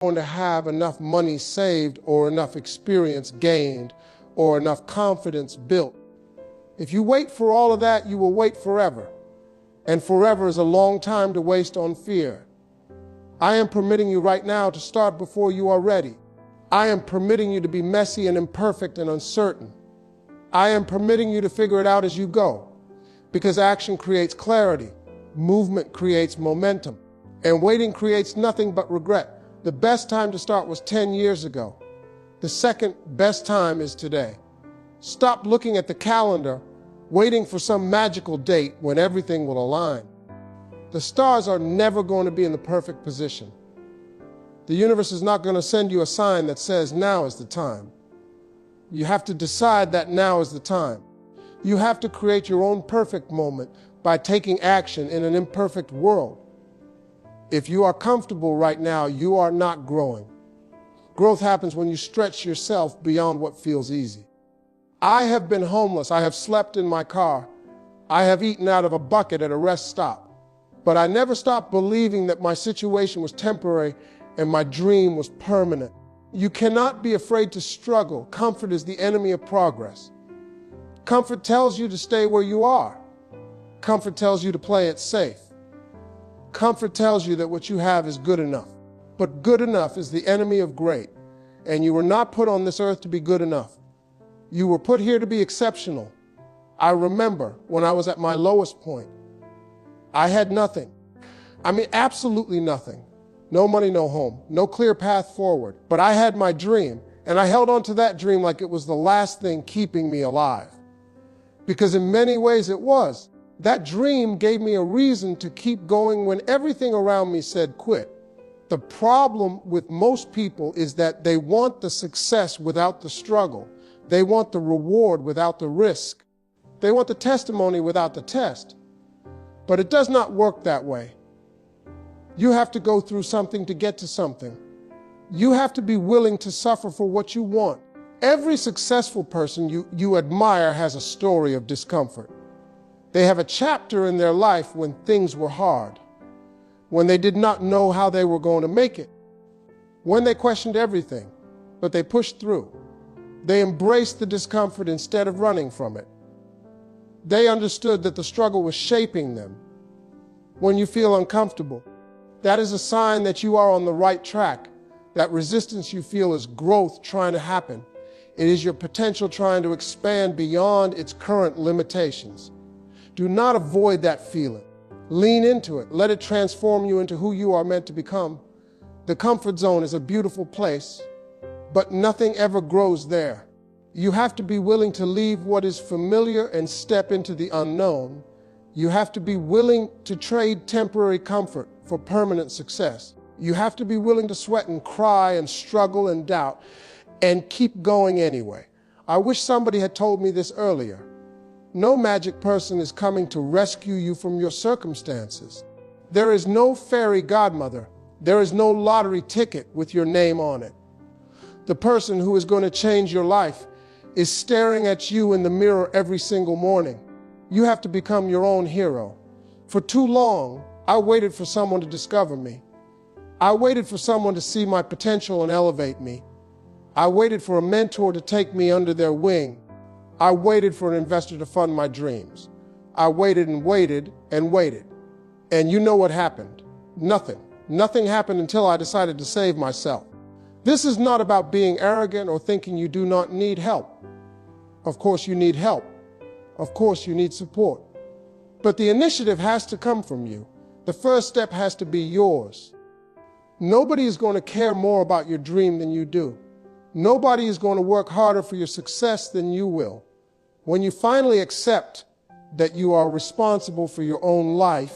going to have enough money saved or enough experience gained or enough confidence built. If you wait for all of that, you will wait forever. And forever is a long time to waste on fear. I am permitting you right now to start before you are ready. I am permitting you to be messy and imperfect and uncertain. I am permitting you to figure it out as you go, because action creates clarity, movement creates momentum, and waiting creates nothing but regret. The best time to start was 10 years ago. The second best time is today. Stop looking at the calendar, waiting for some magical date when everything will align. The stars are never going to be in the perfect position. The universe is not going to send you a sign that says now is the time. You have to decide that now is the time. You have to create your own perfect moment by taking action in an imperfect world. If you are comfortable right now, you are not growing. Growth happens when you stretch yourself beyond what feels easy. I have been homeless. I have slept in my car. I have eaten out of a bucket at a rest stop. But I never stopped believing that my situation was temporary and my dream was permanent. You cannot be afraid to struggle. Comfort is the enemy of progress. Comfort tells you to stay where you are. Comfort tells you to play it safe. Comfort tells you that what you have is good enough. But good enough is the enemy of great. And you were not put on this earth to be good enough. You were put here to be exceptional. I remember when I was at my lowest point. I had nothing. I mean, absolutely nothing. No money, no home, no clear path forward. But I had my dream, and I held on to that dream like it was the last thing keeping me alive. Because in many ways it was. That dream gave me a reason to keep going when everything around me said quit. The problem with most people is that they want the success without the struggle. They want the reward without the risk. They want the testimony without the test. But it does not work that way. You have to go through something to get to something. You have to be willing to suffer for what you want. Every successful person you admire has a story of discomfort. They have a chapter in their life when things were hard, when they did not know how they were going to make it, when they questioned everything, but they pushed through. They embraced the discomfort instead of running from it. They understood that the struggle was shaping them. When you feel uncomfortable, that is a sign that you are on the right track. That resistance you feel is growth trying to happen. It is your potential trying to expand beyond its current limitations. Do not avoid that feeling. Lean into it. Let it transform you into who you are meant to become. The comfort zone is a beautiful place, but nothing ever grows there. You have to be willing to leave what is familiar and step into the unknown. You have to be willing to trade temporary comfort for permanent success. You have to be willing to sweat and cry and struggle and doubt and keep going anyway. I wish somebody had told me this earlier. No magic person is coming to rescue you from your circumstances. There is no fairy godmother. There is no lottery ticket with your name on it. The person who is going to change your life is staring at you in the mirror every single morning. You have to become your own hero. For too long, I waited for someone to discover me. I waited for someone to see my potential and elevate me. I waited for a mentor to take me under their wing. I waited for an investor to fund my dreams. I waited and waited and waited. And you know what happened? Nothing. Nothing happened until I decided to save myself. This is not about being arrogant or thinking you do not need help. Of course you need help. Of course you need support. But the initiative has to come from you. The first step has to be yours. Nobody is going to care more about your dream than you do. Nobody is going to work harder for your success than you will. When you finally accept that you are responsible for your own life,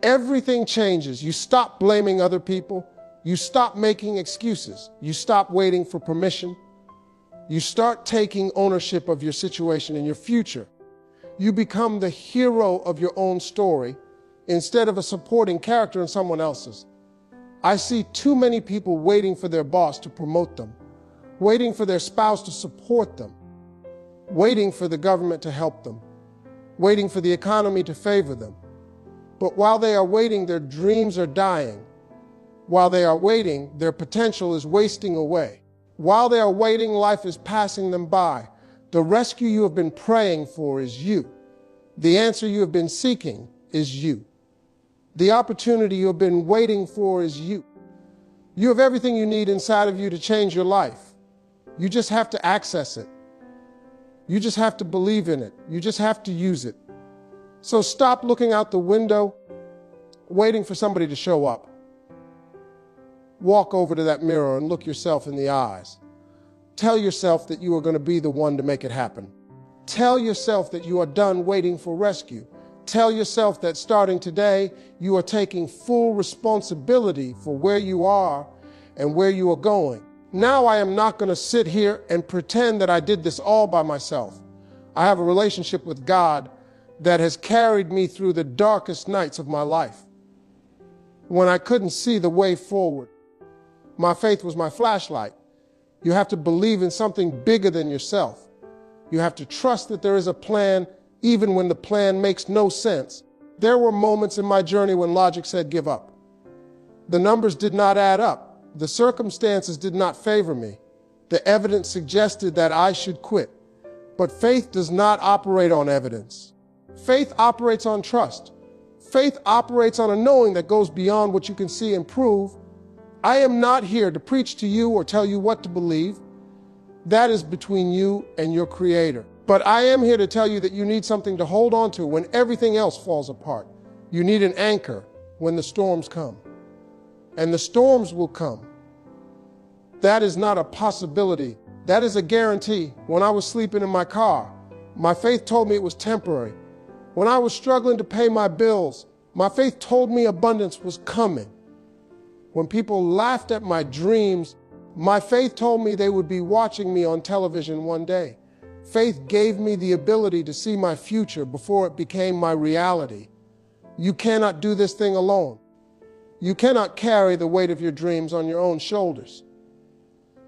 everything changes. You stop blaming other people. You stop making excuses. You stop waiting for permission. You start taking ownership of your situation and your future. You become the hero of your own story instead of a supporting character in someone else's. I see too many people waiting for their boss to promote them, waiting for their spouse to support them, waiting for the government to help them, waiting for the economy to favor them. But while they are waiting, their dreams are dying. While they are waiting, their potential is wasting away. While they are waiting, life is passing them by. The rescue you have been praying for is you. The answer you have been seeking is you. The opportunity you have been waiting for is you. You have everything you need inside of you to change your life. You just have to access it. You just have to believe in it. You just have to use it. So stop looking out the window, waiting for somebody to show up. Walk over to that mirror and look yourself in the eyes. Tell yourself that you are going to be the one to make it happen. Tell yourself that you are done waiting for rescue. Tell yourself that starting today, you are taking full responsibility for where you are and where you are going. Now I am not going to sit here and pretend that I did this all by myself. I have a relationship with God that has carried me through the darkest nights of my life. When I couldn't see the way forward, my faith was my flashlight. You have to believe in something bigger than yourself. You have to trust that there is a plan, even when the plan makes no sense. There were moments in my journey when logic said give up. The numbers did not add up. The circumstances did not favor me. The evidence suggested that I should quit. But faith does not operate on evidence. Faith operates on trust. Faith operates on a knowing that goes beyond what you can see and prove. I am not here to preach to you or tell you what to believe. That is between you and your Creator. But I am here to tell you that you need something to hold on to when everything else falls apart. You need an anchor when the storms come. And the storms will come. That is not a possibility. That is a guarantee. When I was sleeping in my car, my faith told me it was temporary. When I was struggling to pay my bills, my faith told me abundance was coming. When people laughed at my dreams, my faith told me they would be watching me on television one day. Faith gave me the ability to see my future before it became my reality. You cannot do this thing alone. You cannot carry the weight of your dreams on your own shoulders.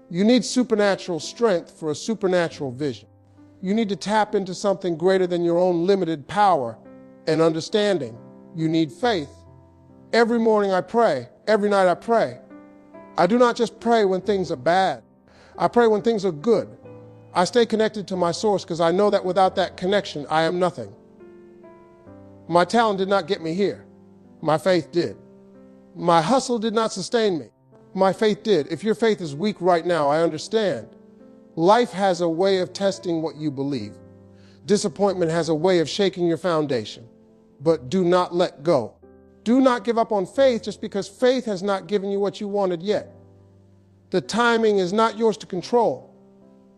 You need supernatural strength for a supernatural vision. You need to tap into something greater than your own limited power and understanding. You need faith. Every morning I pray. Every night I pray. I do not just pray when things are bad. I pray when things are good. I stay connected to my source because I know that without that connection, I am nothing. My talent did not get me here. My faith did. My hustle did not sustain me. My faith did. If your faith is weak right now, I understand. Life has a way of testing what you believe. Disappointment has a way of shaking your foundation. But do not let go. Do not give up on faith just because faith has not given you what you wanted yet. The timing is not yours to control.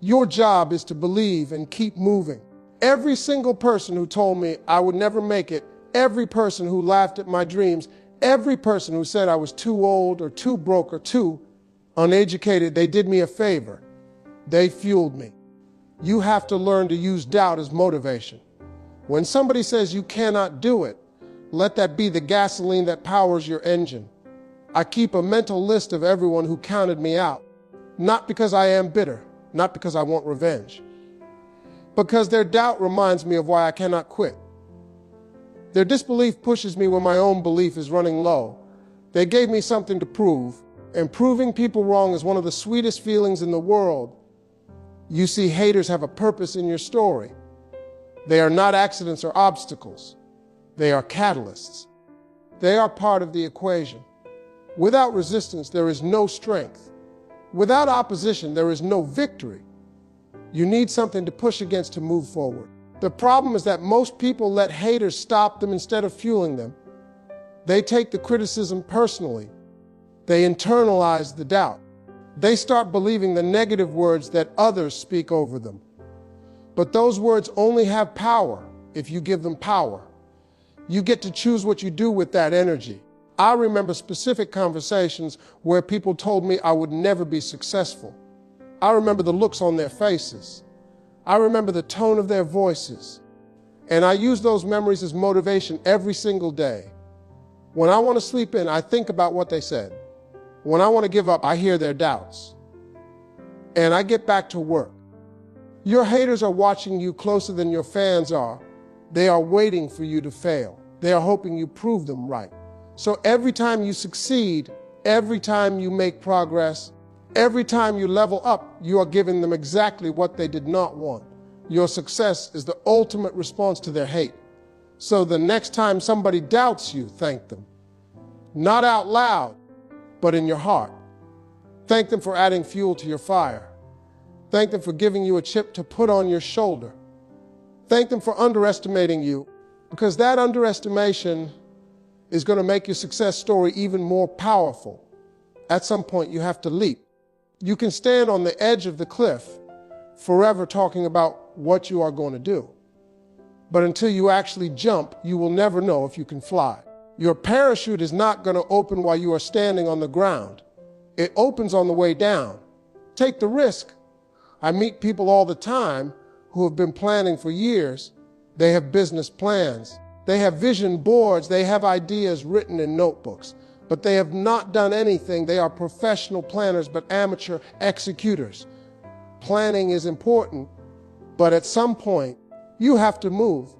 Your job is to believe and keep moving. Every single person who told me I would never make it, every person who laughed at my dreams, every person who said I was too old or too broke or too uneducated, they did me a favor. They fueled me. You have to learn to use doubt as motivation. When somebody says you cannot do it, let that be the gasoline that powers your engine. I keep a mental list of everyone who counted me out, not because I am bitter, not because I want revenge, because their doubt reminds me of why I cannot quit. Their disbelief pushes me when my own belief is running low. They gave me something to prove, and proving people wrong is one of the sweetest feelings in the world. You see, haters have a purpose in your story. They are not accidents or obstacles. They are catalysts. They are part of the equation. Without resistance, there is no strength. Without opposition, there is no victory. You need something to push against to move forward. The problem is that most people let haters stop them instead of fueling them. They take the criticism personally. They internalize the doubt. They start believing the negative words that others speak over them. But those words only have power if you give them power. You get to choose what you do with that energy. I remember specific conversations where people told me I would never be successful. I remember the looks on their faces. I remember the tone of their voices. And I use those memories as motivation every single day. When I want to sleep in, I think about what they said. When I want to give up, I hear their doubts. And I get back to work. Your haters are watching you closer than your fans are. They are waiting for you to fail. They are hoping you prove them right. So every time you succeed, Every time you make progress, every time you level up, you are giving them exactly what they did not want. Your success is the ultimate response to their hate. So the next time somebody doubts you, thank them. Not out loud, but in your heart. Thank them for adding fuel to your fire. Thank them for giving you a chip to put on your shoulder. Thank them for underestimating you, because that underestimation is going to make your success story even more powerful. At some point, you have to leap. You can stand on the edge of the cliff forever talking about what you are going to do. But until you actually jump, you will never know if you can fly. Your parachute is not going to open while you are standing on the ground. It opens on the way down. Take the risk. I meet people all the time who have been planning for years. They have business plans. They have vision boards. They have ideas written in notebooks. But they have not done anything. They are professional planners, but amateur executors. Planning is important, but at some point, you have to move.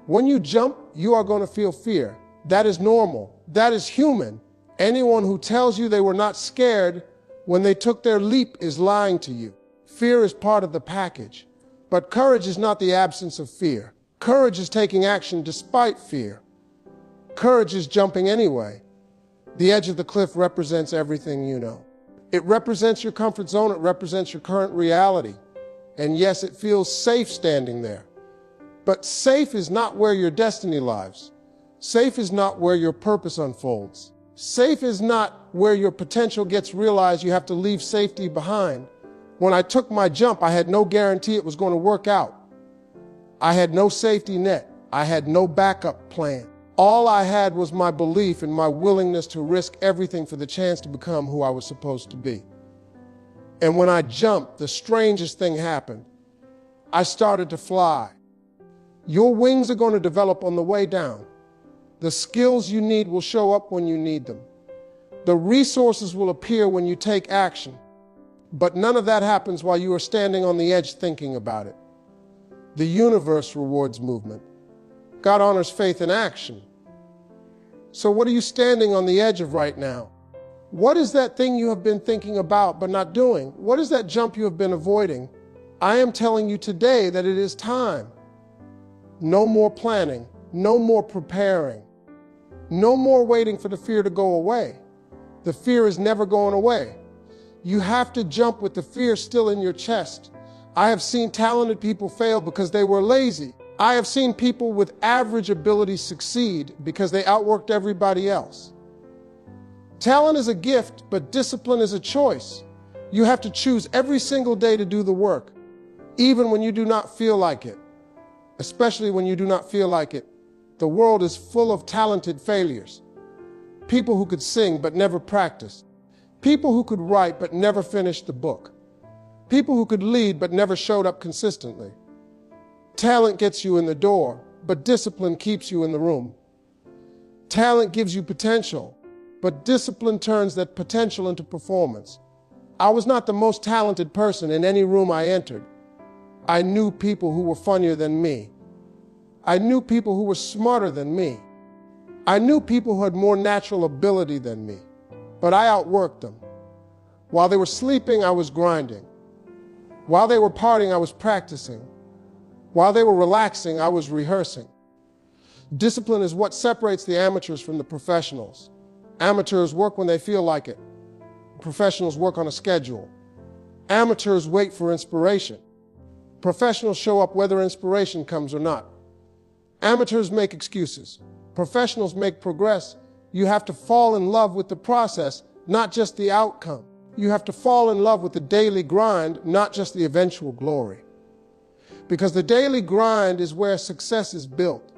When you jump, you are going to feel fear. That is normal. That is human. Anyone who tells you they were not scared when they took their leap is lying to you. Fear is part of the package. But courage is not the absence of fear. Courage is taking action despite fear. Courage is jumping anyway. The edge of the cliff represents everything you know. It represents your comfort zone. It represents your current reality. And yes, it feels safe standing there. But safe is not where your destiny lies. Safe is not where your purpose unfolds. Safe is not where your potential gets realized. You have to leave safety behind. When I took my jump, I had no guarantee it was going to work out. I had no safety net. I had no backup plan. All I had was my belief and my willingness to risk everything for the chance to become who I was supposed to be. And when I jumped, the strangest thing happened. I started to fly. Your wings are going to develop on the way down. The skills you need will show up when you need them. The resources will appear when you take action. But none of that happens while you are standing on the edge thinking about it. The universe rewards movement. God honors faith in action. So what are you standing on the edge of right now? What is that thing you have been thinking about but not doing? What is that jump you have been avoiding? I am telling you today that it is time. No more planning. No more preparing. No more waiting for the fear to go away. The fear is never going away. You have to jump with the fear still in your chest. I have seen talented people fail because they were lazy. I have seen people with average abilities succeed because they outworked everybody else. Talent is a gift, but discipline is a choice. You have to choose every single day to do the work, even when you do not feel like it. Especially when you do not feel like it. The world is full of talented failures. People who could sing but never practiced. People who could write but never finished the book. People who could lead but never showed up consistently. Talent gets you in the door, but discipline keeps you in the room. Talent gives you potential, but discipline turns that potential into performance. I was not the most talented person in any room I entered. I knew people who were funnier than me. I knew people who were smarter than me. I knew people who had more natural ability than me, but I outworked them. While they were sleeping, I was grinding. While they were partying, I was practicing. While they were relaxing, I was rehearsing. Discipline is what separates the amateurs from the professionals. Amateurs work when they feel like it. Professionals work on a schedule. Amateurs wait for inspiration. Professionals show up whether inspiration comes or not. Amateurs make excuses. Professionals make progress. You have to fall in love with the process, not just the outcome. You have to fall in love with the daily grind, not just the eventual glory. Because the daily grind is where success is built.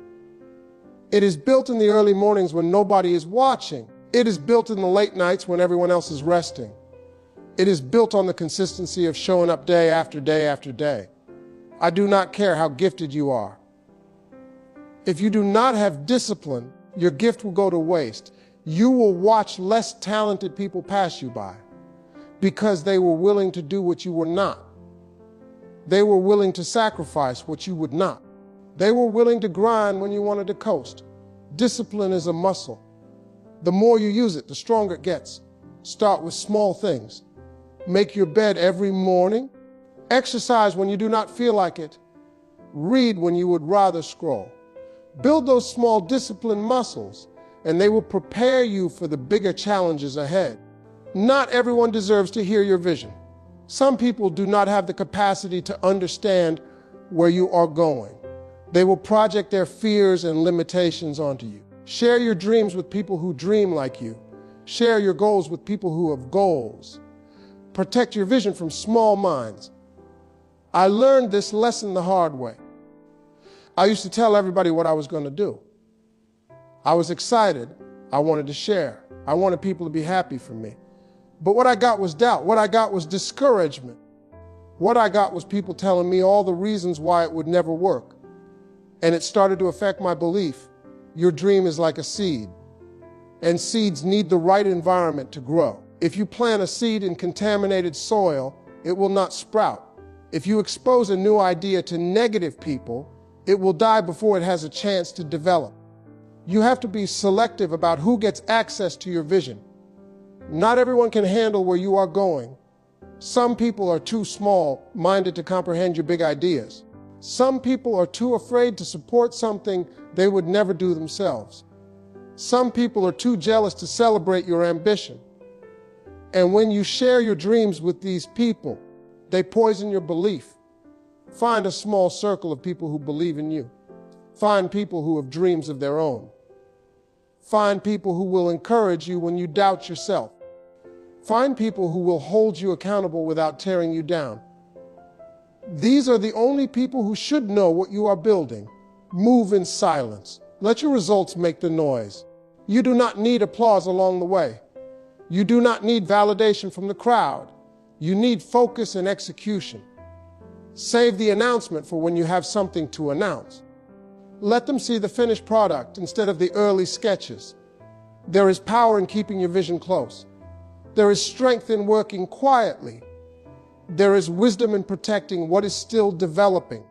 It is built in the early mornings when nobody is watching. It is built in the late nights when everyone else is resting. It is built on the consistency of showing up day after day after day. I do not care how gifted you are. If you do not have discipline, your gift will go to waste. You will watch less talented people pass you by because they were willing to do what you were not. They were willing to sacrifice what you would not. They were willing to grind when you wanted to coast. Discipline is a muscle. The more you use it, the stronger it gets. Start with small things. Make your bed every morning. Exercise when you do not feel like it. Read when you would rather scroll. Build those small discipline muscles, and they will prepare you for the bigger challenges ahead. Not everyone deserves to hear your vision. Some people do not have the capacity to understand where you are going. They will project their fears and limitations onto you. Share your dreams with people who dream like you. Share your goals with people who have goals. Protect your vision from small minds. I learned this lesson the hard way. I used to tell everybody what I was going to do. I was excited. I wanted to share. I wanted people to be happy for me. But what I got was doubt. What I got was discouragement. What I got was people telling me all the reasons why it would never work. And it started to affect my belief. Your dream is like a seed, and seeds need the right environment to grow. If you plant a seed in contaminated soil, it will not sprout. If you expose a new idea to negative people, it will die before it has a chance to develop. You have to be selective about who gets access to your vision. Not everyone can handle where you are going. Some people are too small-minded to comprehend your big ideas. Some people are too afraid to support something they would never do themselves. Some people are too jealous to celebrate your ambition. And when you share your dreams with these people, they poison your belief. Find a small circle of people who believe in you. Find people who have dreams of their own. Find people who will encourage you when you doubt yourself. Find people who will hold you accountable without tearing you down. These are the only people who should know what you are building. Move in silence. Let your results make the noise. You do not need applause along the way. You do not need validation from the crowd. You need focus and execution. Save the announcement for when you have something to announce. Let them see the finished product instead of the early sketches. There is power in keeping your vision close. There is strength in working quietly. There is wisdom in protecting what is still developing.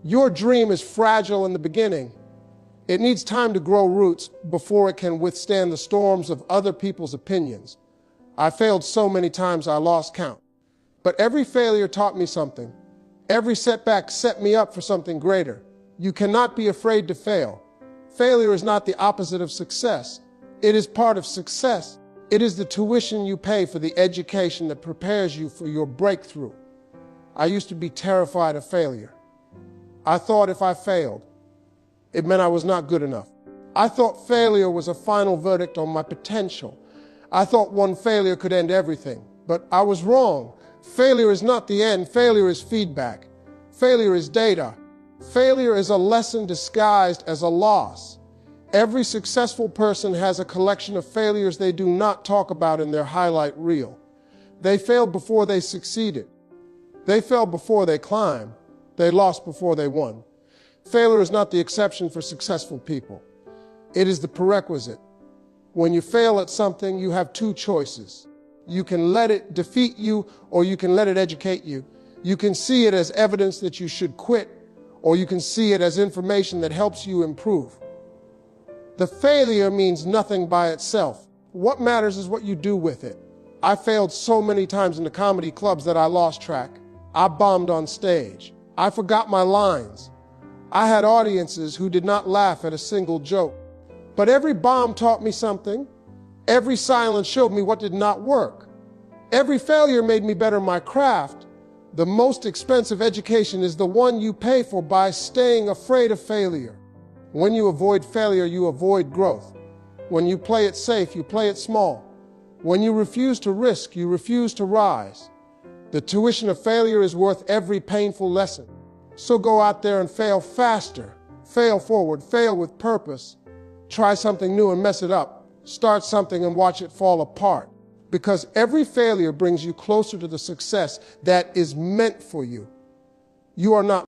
Your dream is fragile in the beginning. It needs time to grow roots before it can withstand the storms of other people's opinions. I failed so many times I lost count. But every failure taught me something. Every setback set me up for something greater. You cannot be afraid to fail. Failure is not the opposite of success. It is part of success. It is the tuition you pay for the education that prepares you for your breakthrough. I used to be terrified of failure. I thought if I failed, it meant I was not good enough. I thought failure was a final verdict on my potential. I thought one failure could end everything, but I was wrong. Failure is not the end. Failure is feedback. Failure is data. Failure is a lesson disguised as a loss. Every successful person has a collection of failures they do not talk about in their highlight reel. They failed before they succeeded. They fell before they climbed. They lost before they won. Failure is not the exception for successful people. It is the prerequisite. When you fail at something, you have two choices. You can let it defeat you, or you can let it educate you. You can see it as evidence that you should quit, or you can see it as information that helps you improve. The failure means nothing by itself. What matters is what you do with it. I failed so many times in the comedy clubs that I lost track. I bombed on stage. I forgot my lines. I had audiences who did not laugh at a single joke. But every bomb taught me something. Every silence showed me what did not work. Every failure made me better my craft. The most expensive education is the one you pay for by staying afraid of failure. When you avoid failure, you avoid growth. When you play it safe, you play it small. When you refuse to risk, you refuse to rise. The tuition of failure is worth every painful lesson. So go out there and fail faster. Fail forward, fail with purpose. Try something new and mess it up. Start something and watch it fall apart. Because every failure brings you closer to the success that is meant for you. You are not